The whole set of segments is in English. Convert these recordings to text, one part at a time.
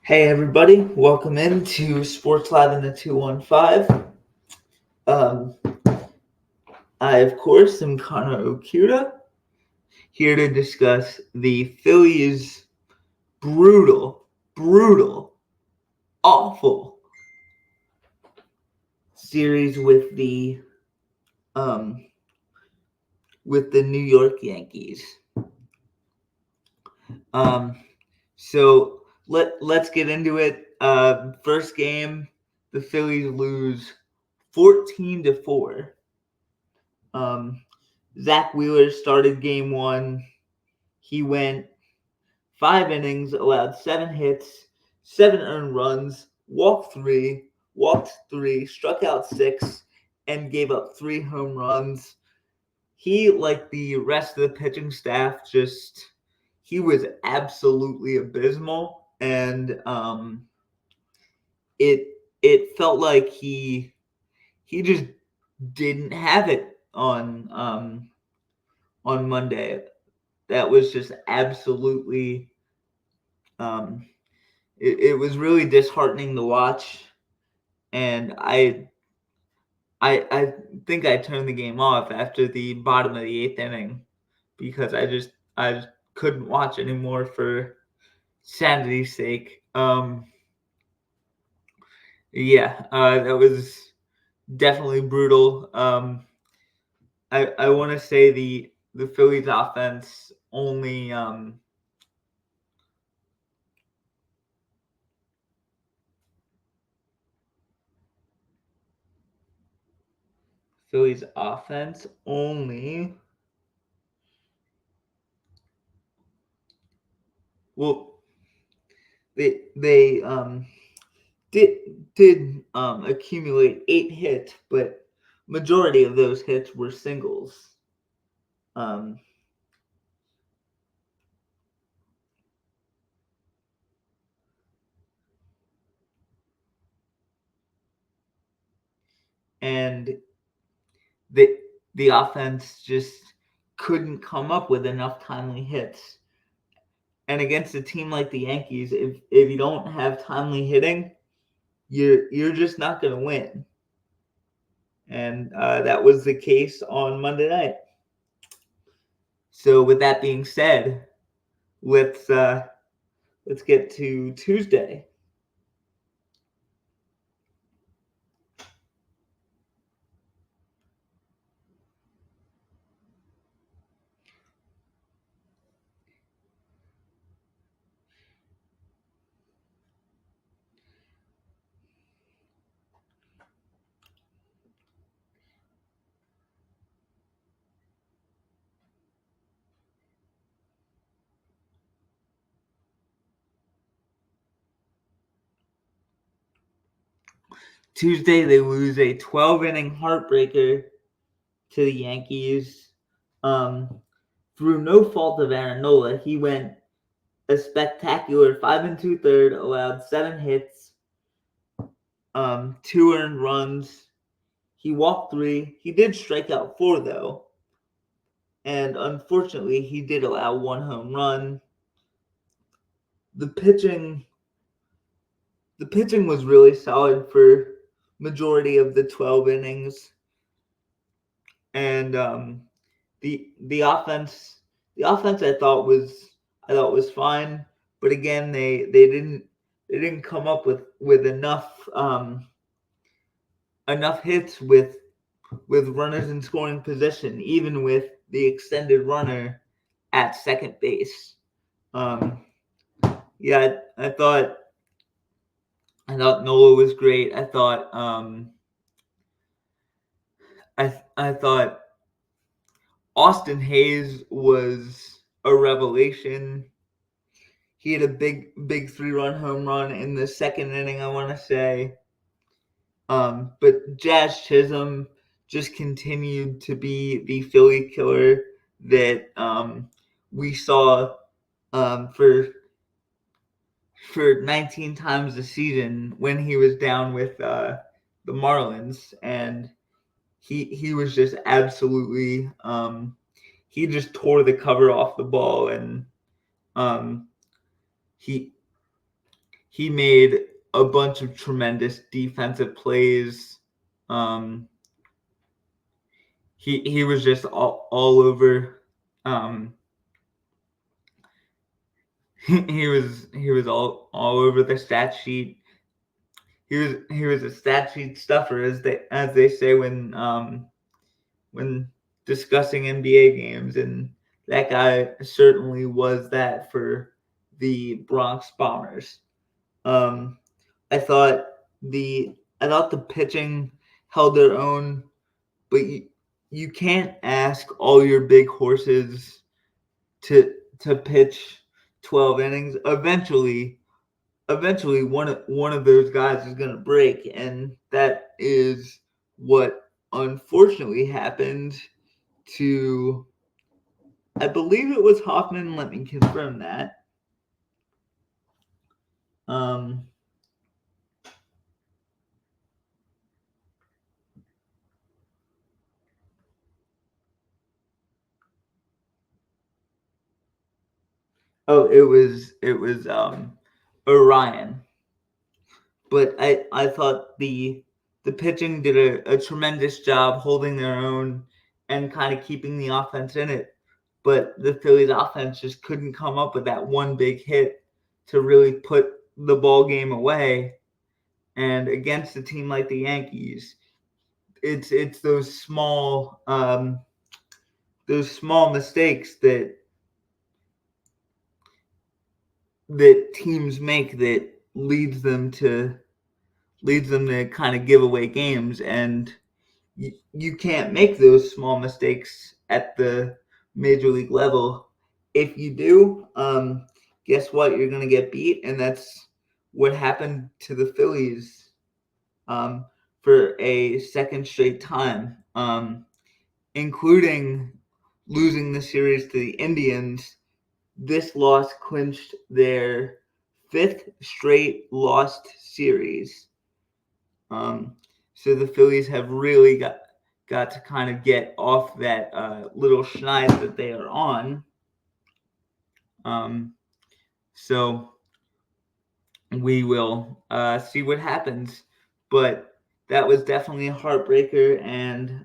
Hey everybody, welcome into Sports Live in the 215. Um, I, of course, am Connor Okuda, here to discuss the Phillies' brutal, awful series um, with the New York Yankees. Um, so let's get into it. First game, the Phillies lose 14-4. Zach Wheeler started game one. He went 5 innings, allowed 7 hits, 7 earned runs, walked three, struck out 6, and gave up 3 home runs. He, like the rest of the pitching staff, he was absolutely abysmal, and it felt like he just didn't have it on Monday. That was just absolutely um, it was really disheartening to watch, and I think I turned the game off after the bottom of the 8th inning because I just couldn't watch anymore for sanity's sake. That was definitely brutal. I want to say the Phillies offense only Phillies offense only well they did accumulate 8 hits, but majority of those hits were singles. Um, and the the offense just couldn't come up with enough timely hits. And against a team like the Yankees, if you don't have timely hitting, you're just not going to win. And that was the case on Monday night. So with that being said, let's get to Tuesday. Tuesday, they lose a 12-inning heartbreaker to the Yankees. Through no fault of Aaron Nola, he went a spectacular 5 2/3, allowed 7 hits, 2 earned runs. He walked 3. He did strike out 4 though, and unfortunately, he did allow 1 home run. The pitching, the pitching was really solid for majority of the 12 innings, and the offense I thought was fine, but again they didn't come up with enough hits with runners in scoring position, even with the extended runner at second base. Yeah, I thought Nola was great. I thought Austin Hayes was a revelation. He had a big 3-run home run in the second inning, I want to say. But Jazz Chisholm just continued to be the Philly killer that we saw for 19 times the season when he was down with the Marlins, and he was just absolutely he just tore the cover off the ball, and um, he he made a bunch of tremendous defensive plays. Um, he was just all over. Um, he was all over the stat sheet. He was a stat sheet stuffer, as they say when discussing NBA games, and that guy certainly was that for the Bronx Bombers. Um, I thought the pitching held their own, but you can't ask all your big horses to pitch 12 innings. Eventually one of those guys is going to break, and that is what unfortunately happened to, I believe it was Hoffman. Let me confirm that. Um, it was Orion, but I thought the pitching did a tremendous job holding their own and kind of keeping the offense in it. But the Phillies offense just couldn't come up with that one big hit to really put the ball game away. And against a team like the Yankees, it's those small mistakes that teams make that leads them to kind of give away games, and you can't make those small mistakes at the major league level. If you do, guess what? You're gonna get beat, and that's what happened to the Phillies um, for a second straight time, including losing the series to the Indians. This loss clinched their fifth straight lost series. Um, so the Phillies have really got to kind of get off that little schneid that they are on. Um, so we will see what happens. But that was definitely a heartbreaker, and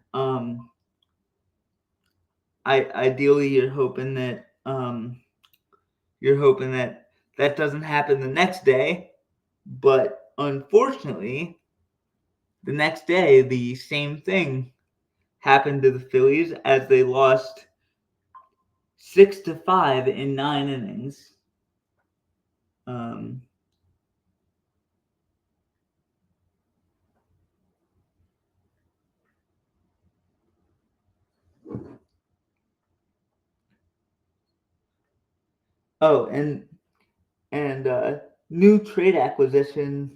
ideally you're hoping that that doesn't happen the next day. But unfortunately, the next day the same thing happened to the Phillies as they lost 6-5 in 9 innings. Um, oh, and new trade acquisition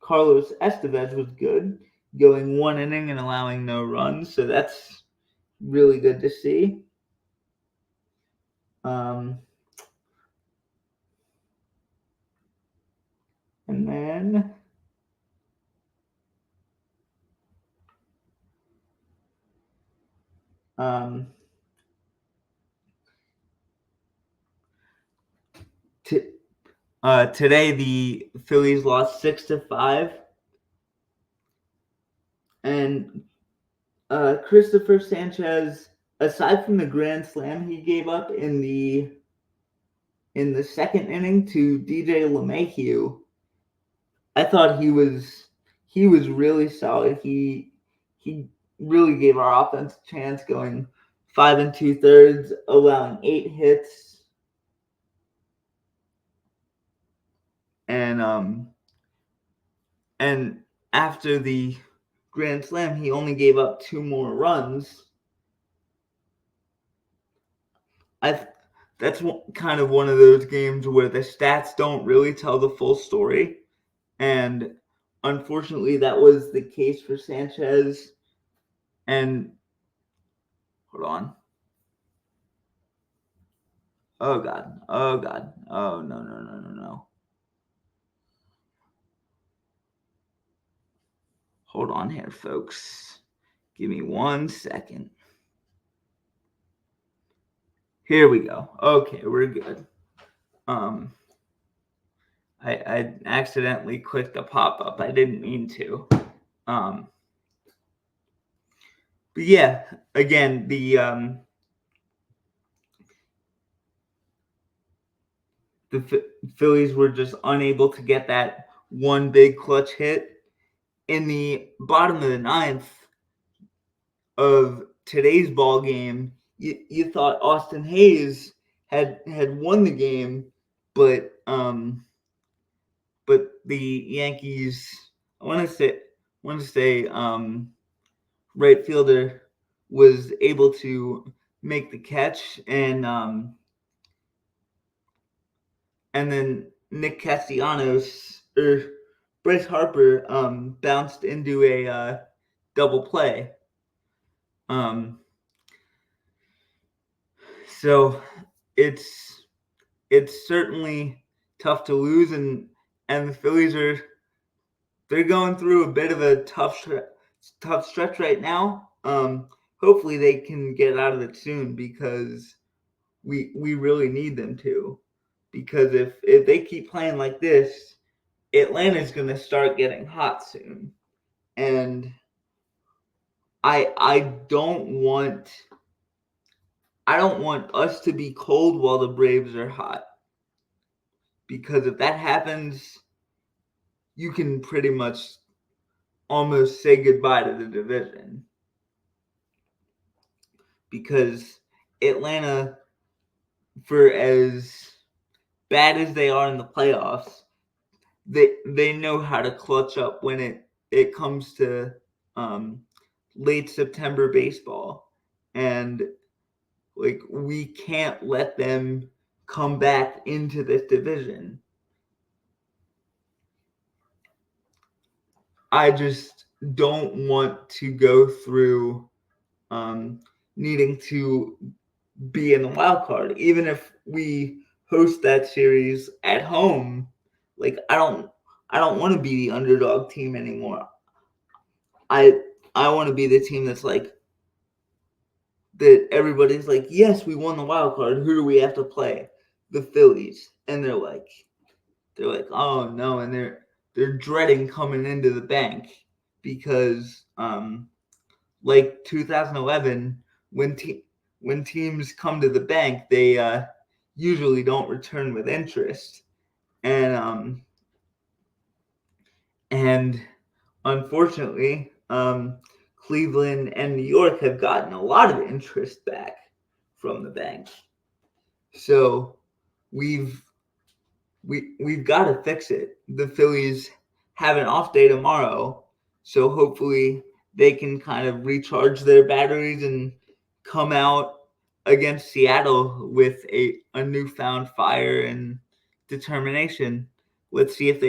Carlos Estevez was good, going 1 inning and allowing no runs. So that's really good to see. Um, and then um, t- today the Phillies lost 6-5, and Christopher Sanchez, aside from the grand slam he gave up in the second inning to DJ LeMahieu, I thought he was really solid. He really gave our offense a chance, going 5 2/3, allowing 8 hits, and after the grand slam, he only gave up 2 more runs. I That's kind of one of those games where the stats don't really tell the full story, and unfortunately, that was the case for Sanchez. And hold on. Oh God. Oh God. Oh no no no no no. Hold on here, folks. Give me 1 second. Here we go. Okay, we're good. Um, I accidentally clicked a pop-up. I didn't mean to. But yeah, again, the Phillies were just unable to get that one big clutch hit in the bottom of the ninth of today's ball game. You thought Austin Hayes had won the game, but the Yankees, I want to say right fielder was able to make the catch, and then Nick Castellanos or Bryce Harper bounced into a double play. So it's certainly tough to lose, and the Phillies they're going through a bit of a tough stretch right now. Hopefully they can get out of it soon, because we really need them to. Because if they keep playing like this, Atlanta's going to start getting hot soon, and I don't want us to be cold while the Braves are hot, because if that happens, you can pretty much almost say goodbye to the division, because Atlanta, for as bad as they are in the playoffs, they know how to clutch up when it comes to late September baseball, and like, we can't let them come back into this division. I just don't want to go through needing to be in the wild card, even if we host that series at home. Like, I don't want to be the underdog team anymore. I want to be the team that's like, that everybody's like, yes, we won the wild card. Who do we have to play? The Phillies. And they're like, oh no, and they're dreading coming into the bank, because like 2011, when teams come to the bank, they usually don't return with interest, and and unfortunately, Cleveland and New York have gotten a lot of interest back from the bank. So we've we've got to fix it. The Phillies have an off day tomorrow, so hopefully they can kind of recharge their batteries and come out against Seattle with a newfound fire and determination. Let's see if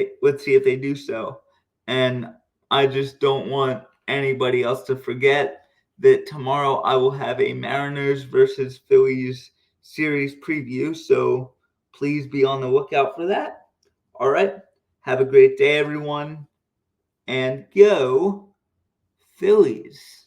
they do so. And I just don't want anybody else to forget that tomorrow I will have a Mariners versus Phillies series preview, so please be on the lookout for that. All right. Have a great day, everyone, and go Phillies.